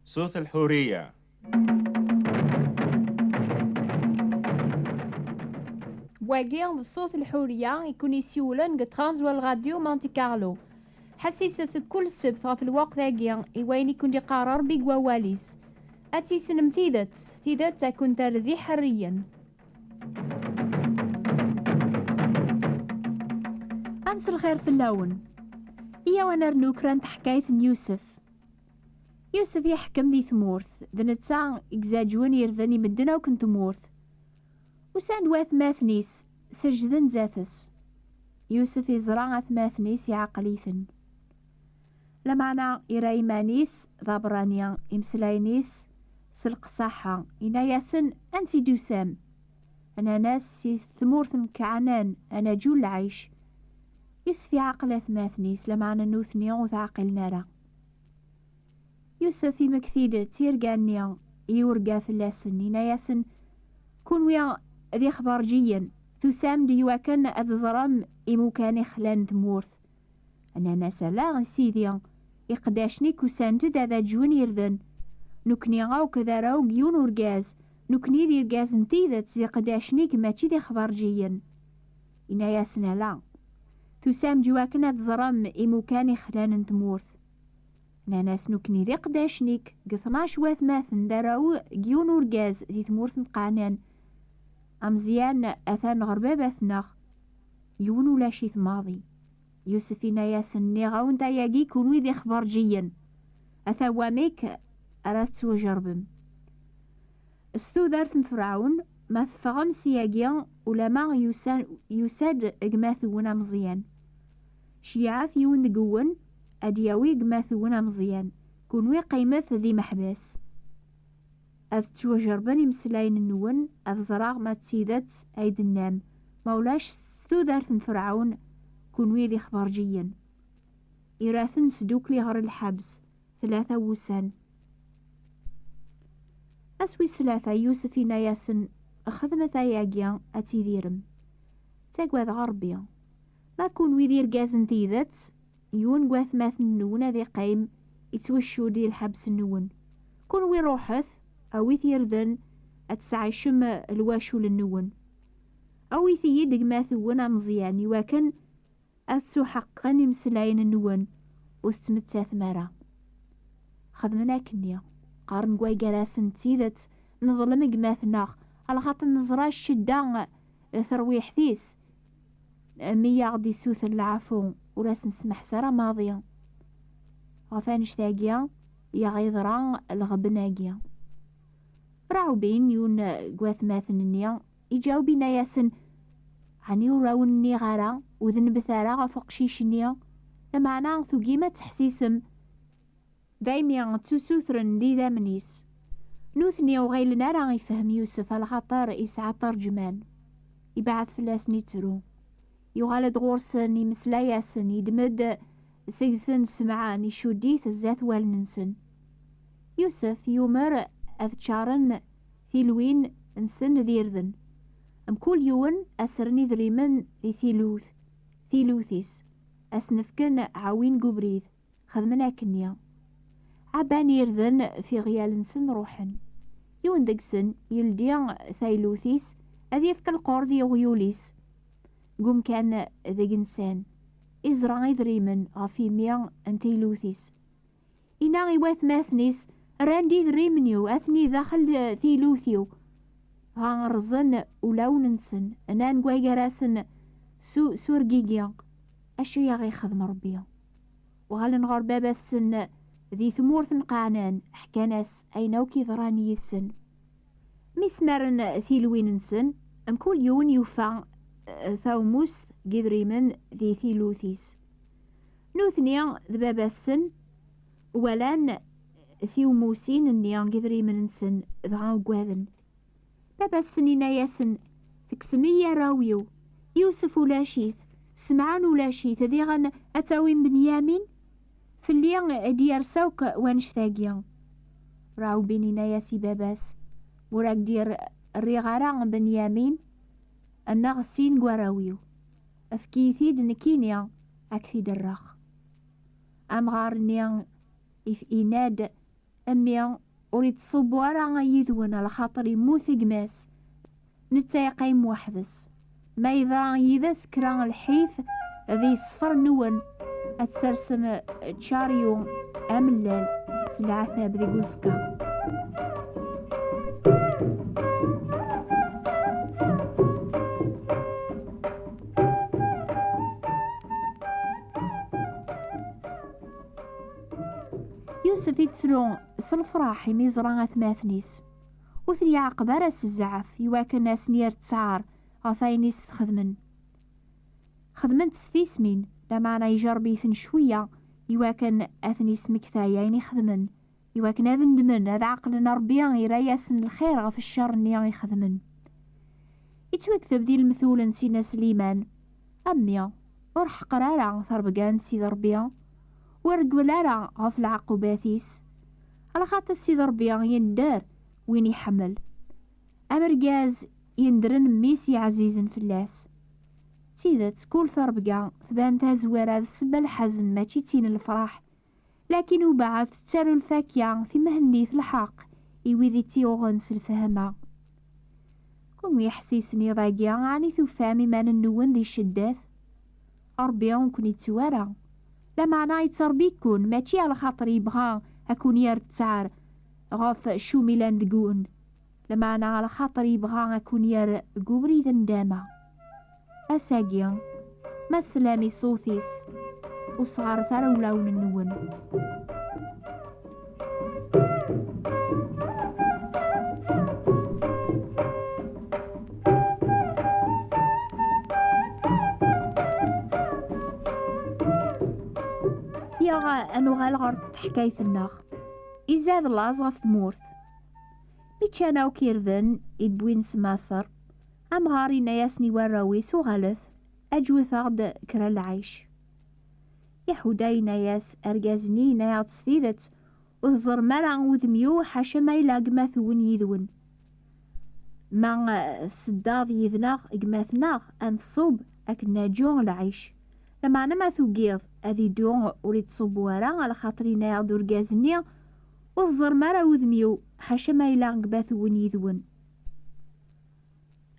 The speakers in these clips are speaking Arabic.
صوت الحورية. واقي صوت الحورية يكون يسيولن قطرانز والراديو مونتي كارلو. حسيسة كل سبت في الوقت ذاكيا إوين يكون يقرر بقواليس أتي سنم تيدت تكون ترذي حريا. أمس الخير في اللون. إيا ونرنو كرانت حكاية يوسف يحكم ذي ثمورث ذنتا إكزاجون يرذني مدنا وكنت مورث وساند واث ماثنيس سجدن زاثس. يوسف يزرع ثماثنيس يعقليثن لمعنا إرايمانيس ضابرانيا إمسلاينيس سلق صحة إنا ياسن أنتي دوسام أنا ناس ثمورث كعنان أنا جول العيش. يوسف يعقل ثماثنيس لمعنا نوثنيا وثعقل نارا. يوسف مكثيد تيرقانيا يورقا في اللاسن إنا ياسن كون ويا ذي خبر جيا ثسام ديواكن أتزرم إموكاني خلان تمورث أنا ناسا سيديا إقداشني كوسانتد هذا جون يرذن نكني غاو كذا راو جيون ورقاز نكني ذي رقاز نتيذت زي قداشني كماتشي ذي خبر جيا إنا ياسنا لا ثسام جواكن أتزرم إموكاني خلان تمورث أنا ناس نكني ذي قداشنيك قثناش واث ماثن داراو جيون ورقاز ذي ثمورث نقانان أمزيان أثان غربابثنا يون ولا شي ثماضي. يوسف ياسن نيغاون تاياقي كونوي ذي خبر جيا أثا واميك أرات وجربم استو دارت فرعون ما ثفغم سياقيا ولا ما يساد اقماثونا مزيان شيعاث يون دقون أدياوي اقماثونا مزيان كونوي قيمث ذي محباس أذ توجربني مسلاين النون أذ زراغ ما تسيدت أيد النام مولاش ستو دارت فرعون كونوي ذي خبر جيا إراثن سدوك لي غر الحبس 3 وسان أسوي 3 يوسف ياسن خدمة ياقيا أتي ذيرم تاقواد غربيا ما كونوي ذي رقازن تيذت يون قواث ماث النون ذي قيم يتوشو دي الحبس النون كونوي روحث أو يثيرذن أتسعيشم الواشو للنون أو يثيد قماثونا مزياني وكان أثو حقا مسلاين النون وستمتا ثمارا خدمنا كنيا قارن قواي قراسن تيذت نظلم قماثنا على خاطر نزراش شدان ثرويح ثيس ميا غدي سوث العفو وراس نسمح سارة ماضية غفانش ثاقيا يا غيظرا الغبناقيا راعو بين يون قواث ماثن النيا يجاوبين ياسن عني وراونني غارا وذن بثارا غفق شيشنيا لمعنا ثقيمة تحسيسم دايميا تسوثرن دي دامنيس نوثني وغيلنا راه يفهم يوسف على خاطر يسعى ترجمان يبعث فلاس نيترو يغالد غورسن يمسلا ياسن يدمد سيسن سمعان يشوديث الزاث والننسن يوسف يومر أذشارن ثيلوين انسن ذيرذن أم كل يوم أسرني ذريمن ذي ثيلوثيس أسنفكن عاوين قبريذ خذمنا كنيا عبان يرذن في غيال انسن روحن يون دقسن يلديان ثيلوثيس أذيفك القرض غيوليس قم كان ذي إنسان إزرع ذريمن غفي ميان انتيلوثيس إنا غيواث ماثنيس راندي ذريمنيو أثني داخل ثيلوثيو غانرزن ولاو ننسن أنا نقوي قراسن سور جيجيا أشو يا غي خدم ربيا وغال نغار بابا سن ذي ثمورث قعنان حكاناس أينو كي ضراني السن مسمرن ثيلوين نسن أم كل يوم يوفا ثاوموس قدريمن ذي ثيلوثيس نوثنيا ذبابا السن ولان ثيوموسين النيان قدريمن نسن ذعاو قواذن بابا السنين ياسن تكسمية راويو يوسف ولا شيث سمعان ولا شيث ذي غن أتاوين بنيامين في اللي ديار سوك وانشتاقيا راو بينينا ياسي باباس وراك دير الرغارة بنيامين النغسين قواراويو أفكيثيد نكينيا أكثيد الرخ أم غارنيا إف إناد أمي أريد صبوارا يذون على خاطر يموت قماس نتا يقيم وحدس ما إذا يذاس كرا الحيف ذي صفر نون أتسرسم تشاريو أملال سلعثاب ذي قوسكا. يوسف يتسلو سلفراحي ميزرا ثماثنيس وثني عقب راس الزعف يواكن ناس نير تسعار غفاينيس خدمنت ستيسمين لما يجربيثن شوية يواكن أثنيس مكثايين يخدمن يواكن هذا ندمن هذا عقلنا ربيان يرياسن الخير غف الشر نيان يخدمن يتوكثب ذي المثول نسينا سليمان أميا ورح قرارا ثربقان سيد ربيان ورقولالا غف العقوباثيس على خاطر سيد ربيان يندار وين يحمل أمرقاز يندرن ميسي عزيز فلاس تيدت كل ثربقا ثبانتها زوارة السبة الحزن ما تشيتين الفرح لكن وبعد تتالو الفاكية في مهنيث الحق يويذي تيوغنس الفهمة كون يحسيسني ضاقيا عني ثفامي ما ننون ذي الشداث أربيان كون يتوارا لا معنى يتربيكون ماشي على خاطر يبغى أكون يرتعر غاف شو ميلان دقون لما أنا على خاطر يبغى أكون ير قبري ذندامة أساقيا ما تسلامي صوثيس وصغار ثارو لون النون يا أنو غالغرد حكاية الناغ إزاد العزغة في ثمورث ميتشانا وكيرذن إدبوين سماسر أم غاري نياسني وراويس وغالث أجوث غد كرا العيش يحوداي نياس أرقازني نيات سثيدت وذزر مرع وذميو حاشا ما يلاق ماثون يذون ما سداض يذناغ إقماثناغ أن صوب أكنا جون العيش لما أنا ما ثوقيض أذي دون أريد صبوارا على خاطري نايض ورقازني وذزر مرع وذميو حاشا ما يلاق باثون يذون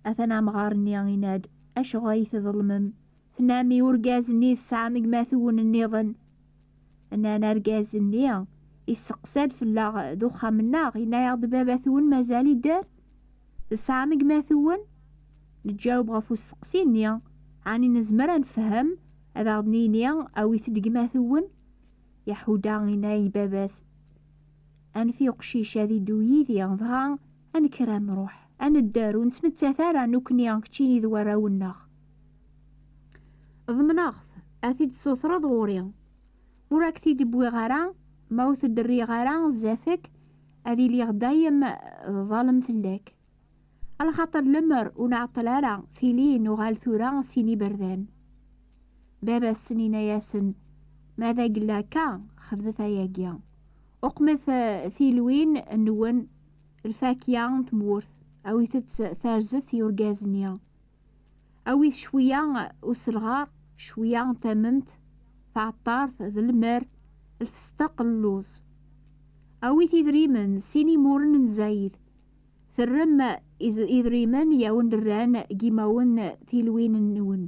أثنا مغارني عناد أش غايث ظلمم ثنامي ورقازني تسعامق ماثون النظن أنا رقازني يستقساد في اللاغ دوخا مناغ ينايض باباثون مازال يدار تسعامق ماثون نتجاوب غفو السقسيني عني نزمر نفهم هذا غدنيني أو يثدق ماثون يحودا غناي باباس أن في قشيش هذي دويذي ظهر أن كرا نروح أنا الدار نتمتثارا نوكني كتشيني ذوارا والناغ ضمناغث أثيد سوثرا ضغوري موراك ثيد بوي غارا موث الدري غارا زافك أذي لي غدايم ظالم فلاك على خاطر لمر ونعطلارا ثيلين وغالثورا سيني بردان بابا السنين ياسن ماذا قلاكا خذبثا ياقيا أقمث ثيلوين النون الفاكية تمورث أو ثارزث يورقازنيا أو شوية وسلغار شوية تممت فعطارث ذا المر الفستق اللوز أو ثيذريمن سيني مورن نزايد ثرم إذريمن ياون دران قيماون ثيلوين النون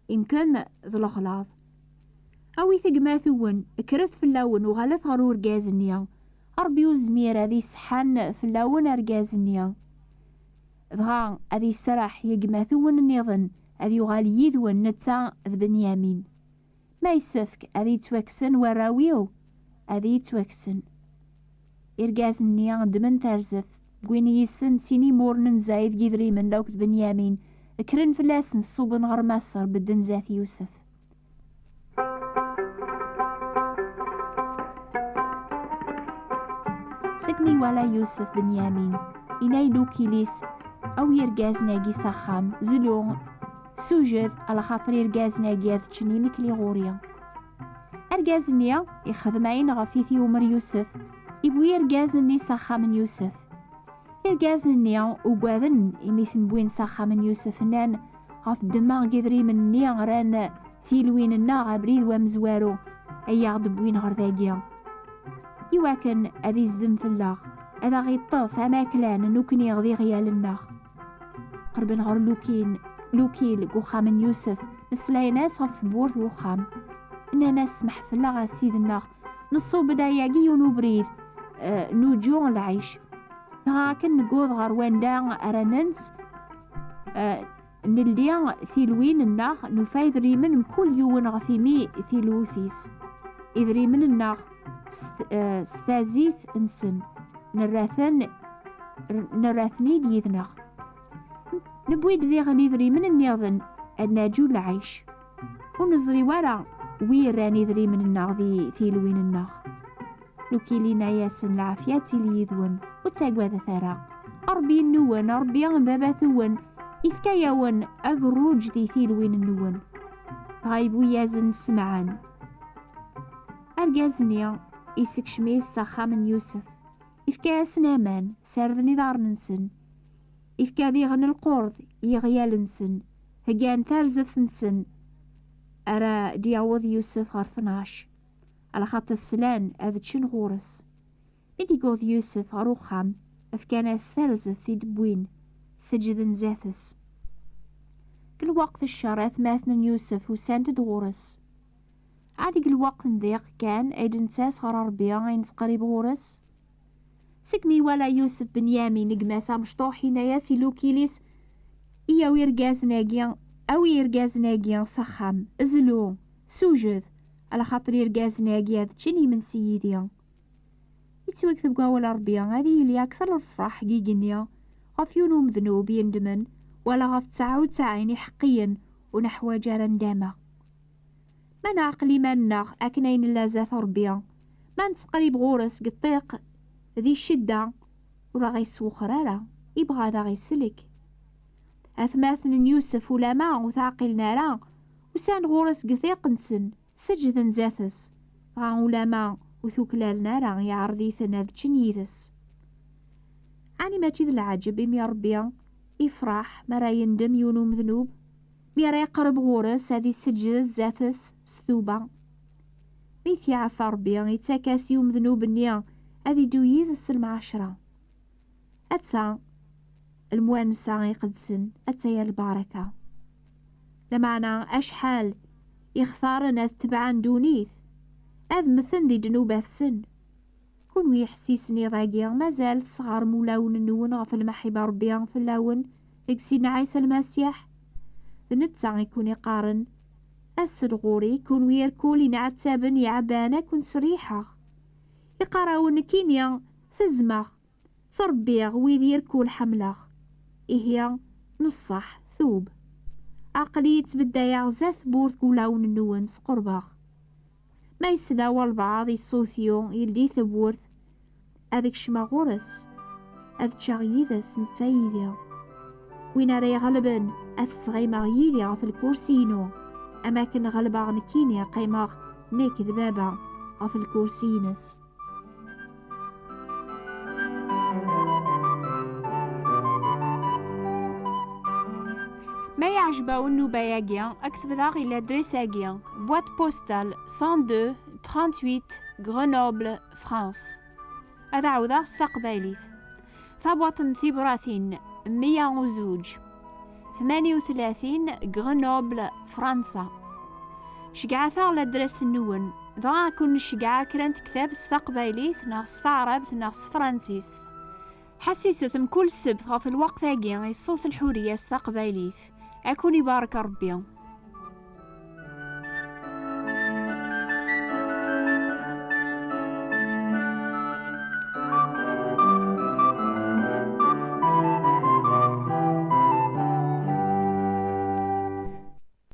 يمكن ذا الأغلاظ أو ثقماثون كرث في اللون وغلث غرور قازنيا أربيو زمير ذي سحان في اللون أرقازنيا ضغا أذي السرح يقماثون النظن أذي يغالي يذون نتا ذ بنيامين ما يسفك أذي توكسن وراويو أذي توكسن إرقازنيا دمن ترزف بوين يسن سيني مورن زايد قدري من لوك ذ بنيامين كرن فلاسن صوبن غر مصر بدن زاث يوسف سكمي ولا يوسف بنيامين إناي لوكيليس أو يرقاز ناقي سخام زلون سوجد على خاطر يرقاز ناقي تشني مكلي غوريا أرقاز نيا يخدم عين غفيثي ومر يوسف يبو يرقاز ني سخام من يوسف يرقاز نيا وقاذن يميثن بوين سخام من يوسف نان غف دماغ قدري من نيا غران ثيلوين النا غبريد ومزوارو أي غضب بوين غرداقيا إواكن أذي يزدم في الله هذا غيطف أماكلان نوكني غذي غيال النار قرب نغر لوكيل وخام من يوسف مسلاي ناس غف بورث وخام إن ناس سمح في الله سيد النار نصو بدا ياقي ونبريد نوجو العيش لكن نقوض غروان دا أراننس نلدي ثيلوين النار نفايدري من كل يوم غفيمي ثيلوثيس إذري من النار ستازيث انسن نراثني ديذنا نبويد ذي غنيذري من النياضن الناجو العيش ونزري ورا ويران يذري من النار ذي ثيلوين النار نوكيلينا ياسن العافياتي ليذون وتاقوا ذا ثرا أربي النون أربي بابا ثون إذكاياون أغروج ذي ثيلوين النون غايبو يازن سمعان أرقازنيا إيسك شميث ساخا من يوسف إذكا سنامان ساردني دار ننسن إذكا ذي غن القرض يغيال نسن هقان ثالزف نسن أرى ديعوض يوسف غار 12 على خط السلان أذتشن غورس إدي قوض يوسف غروخام أفكان ثالزف ذي دبوين سجد زاثس كل وقت الشراث ماثن يوسف وسانت غورس عادي كل وقت ضيق كان أيدن تاس غرار بيان عين قريب غورس سكمي ولا يوسف بن يامي نقماسا مشطوح ياسي لوكيليس إيا ويرقاز ناقيان أو يرقاز ناقيان صخام أزلو سوجد على خاطر يرقاز ناقيا تشني من سيديا يتوكثب قاول ربيان هذه اللي أكثر الفرح حقيقينيا غف يونوم ذنوب يندمن ولا غف 99 حقيا ونحو جارا داما ما نعقلي ما ناغ أكنين اللازات ربيان ما نتقريب غورس قطيق ذي الشدة ولا غيسوخ رارا يبغى ذا غيسلك أثماثن يوسف ولا ما وثاقل نارا وسان غورس قثيق نسن سجد زاثس غا ولا ما وثوكلال نارا يعرضيثن هذ تشنيذس عني ما تشيذ العجب إمي ربيا يفرح مرا يندم يونوم ذنوب ميرا يقرب غورس هذه السجدة زاثس ستوبة ميثي عفا ربيا يتاكاس يوم ذنوب النيا هذه دويذ السلم 10 أتسا الموانسة يقدسن أتايا البركة لمعنى أشحال يختارنا تبعان دونيث أذ مثل دي جنوبات سن كون ويحسيسني ضاقيا مازال صغار مولاون النون غف المحبة ربيا في اللون إكسينا عيسى المسيح نتسا يكون يقارن أسرغوري كون ويركولي نعتابن يعبانا كون صريحة يقراون كينيا ثزمة صربيغ ويدير كول حملة إهيا نصح ثوب عقلي يتبدا يغزاث بورث كولاون النونس قرباغ ما يسلاوى البعض يصوثيو يلدي ثبورث أذيك شما غورس أذ تشاغيذس نتايديا وين راه غلبن أذ صغيماغ يديا في الكورسينو أما كن غلباغ نكينيا قيماغ نيك ذبابا في الكورسينس ما يعجبه النوبة ياقيا أكتب ذاغ إلى دريس ياقيا بوات بوستال 102 38 غرنوبل فرانس هذا عوضا استقباليث ثابوطن ثيبراثين 138 غرنوبل فرنسا شقعة لدرس النون ذا كون شقعة كرنت كتاب استقباليث ناغ عربت ناغ فرانسيس حسيستم كل سبت غف الوقت هاقيا يصوت الحورية استقباليث أكون يبارك ربي